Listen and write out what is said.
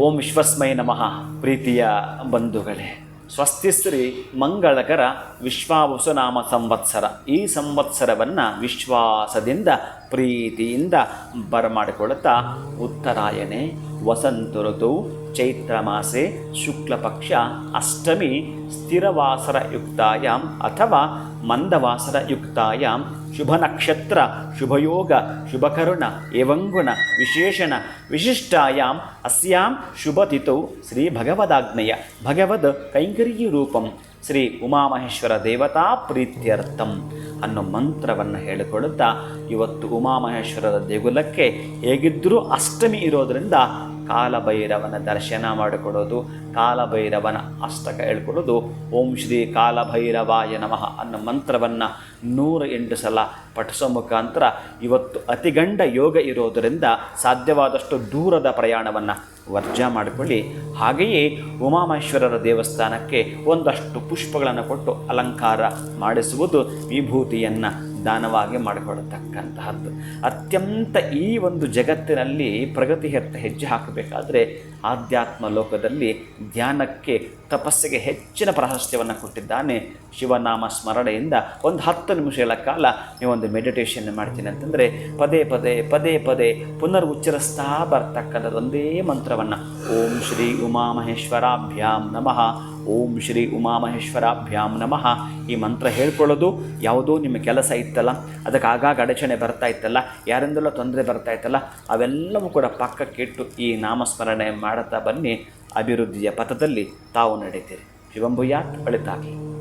ಓಂ ವಿಶ್ವಸ್ಮೈ ನಮಃ. ಪ್ರೀತಿಯ ಬಂಧುಗಳೇ, ಸ್ವಸ್ತಿಶ್ರೀ ಮಂಗಳಕರ ವಿಶ್ವಾವಸುನಾಮ ಸಂವತ್ಸರ. ಈ ಸಂವತ್ಸರವನ್ನು ವಿಶ್ವಾಸದಿಂದ ಪ್ರೀತಿಯಿಂದ ಬರಮಾಡಿಕೊಳ್ಳುತ್ತಾ ಉತ್ತರಾಯಣೆ ವಸಂತ ಋತು ಚೈತ್ರ ಮಾಸೆ ಶುಕ್ಲಪಕ್ಷ ಅಷ್ಟಮಿ ಸ್ಥಿರವಾಸರಯುಕ್ತಾಯಾಂ ಅಥವಾ ಮಂದವಾಸರಯುಕ್ತಾಯಾಂ ಶುಭ ನಕ್ಷತ್ರ ಶುಭಯೋಗ ಶುಭಕರುಣ ಏವಂಗುಣ ವಿಶೇಷಣ ವಿಶಿಷ್ಟಾಯಾಂ ಅಸ್ಯಾಂ ಶುಭತಿಥೌ ಶ್ರೀ ಭಗವದಾಜ್ಞೆಯ ಭಗವದ್ ಕೈಂಕರ್ಯ ರೂಪಂ ಶ್ರೀ ಉಮಾಮಹೇಶ್ವರ ದೇವತಾ ಪ್ರೀತ್ಯರ್ಥಂ ಅನ್ನೋ ಮಂತ್ರವನ್ನು ಹೇಳಿಕೊಳ್ಳುತ್ತಾ ಇವತ್ತು ಉಮಾಮಹೇಶ್ವರರ ದೇಗುಲಕ್ಕೆ ಹೇಗಿದ್ದರೂ ಅಷ್ಟಮಿ ಇರೋದರಿಂದ ಕಾಲಭೈರವನ ದರ್ಶನ ಮಾಡಿಕೊಡೋದು, ಕಾಲಭೈರವನ ಅಷ್ಟಕ ಹೇಳ್ಕೊಡೋದು. ಓಂ ಶ್ರೀ ಕಾಲಭೈರವಾಯ ನಮಃ ಅನ್ನೋ ಮಂತ್ರವನ್ನು 108 ಸಲ ಪಠಿಸೋ ಮುಖಾಂತರ ಇವತ್ತು ಅತಿಗಂಡ ಯೋಗ ಇರೋದರಿಂದ ಸಾಧ್ಯವಾದಷ್ಟು ದೂರದ ಪ್ರಯಾಣವನ್ನು ವರ್ಜ ಮಾಡಿಕೊಳ್ಳಿ. ಹಾಗೆಯೇ ಉಮಾಮಹೇಶ್ವರರ ದೇವಸ್ಥಾನಕ್ಕೆ ಒಂದಷ್ಟು ಪುಷ್ಪಗಳನ್ನು ಕೊಟ್ಟು ಅಲಂಕಾರ ಮಾಡಿಸುವುದು, ವಿಭೂತಿಯನ್ನು ದಾನವಾಗಿ ಮಾಡಿಕೊಡತಕ್ಕಂತಹದ್ದು. ಅತ್ಯಂತ ಈ ಒಂದು ಜಗತ್ತಿನಲ್ಲಿ ಪ್ರಗತಿಯತ್ತ ಹೆಜ್ಜೆ ಹಾಕಬೇಕಾದ್ರೆ ಆಧ್ಯಾತ್ಮ ಲೋಕದಲ್ಲಿ ಧ್ಯಾನಕ್ಕೆ ತಪಸ್ಸಿಗೆ ಹೆಚ್ಚಿನ ಪ್ರಾಶಸ್ತ್ಯವನ್ನು ಕೊಟ್ಟಿದ್ದಾನೆ. ಶಿವನಾಮ ಸ್ಮರಣೆಯಿಂದ ಒಂದು 10 ನಿಮಿಷಗಳ ಕಾಲ ನೀವೊಂದು ಮೆಡಿಟೇಷನ್ ಮಾಡ್ತೀನಿ ಅಂತಂದರೆ ಪದೇ ಪದೇ ಪದೇ ಪದೇ ಪುನರ್ ಉಚ್ಚರಿಸ್ತಾ ಬರ್ತಕ್ಕಂಥದ್ದು ಒಂದೇ ಮಂತ್ರವನ್ನು ಓಂ ಶ್ರೀ ಉಮಾಮಹೇಶ್ವರಾಭ್ಯಾಂ ನಮಃ, ಓಂ ಶ್ರೀ ಉಮಾಮಹೇಶ್ವರಾಭ್ಯಾಂ ನಮಃ ಈ ಮಂತ್ರ ಹೇಳ್ಕೊಳ್ಳೋದು. ಯಾವುದೋ ನಿಮ್ಮ ಕೆಲಸ ಇತ್ತಲ್ಲ, ಅದಕ್ಕೆ ಆಗಾಗ ಅಡಚಣೆ ಬರ್ತಾ ಇತ್ತಲ್ಲ, ಯಾರಿಂದಲೋ ತೊಂದರೆ ಬರ್ತಾ ಇತ್ತಲ್ಲ, ಅವೆಲ್ಲವೂ ಕೂಡ ಪಕ್ಕಕ್ಕಿಟ್ಟು ಈ ನಾಮಸ್ಮರಣೆ ಮಾಡುತ್ತಾ ಬನ್ನಿ. ಅಭಿವೃದ್ಧಿಯ ಪಥದಲ್ಲಿ ತಾವು ನಡೀತೀರಿ. ಶಿವಂಭೂಯಾತ್ ಒಳಿತಾಗಲಿ.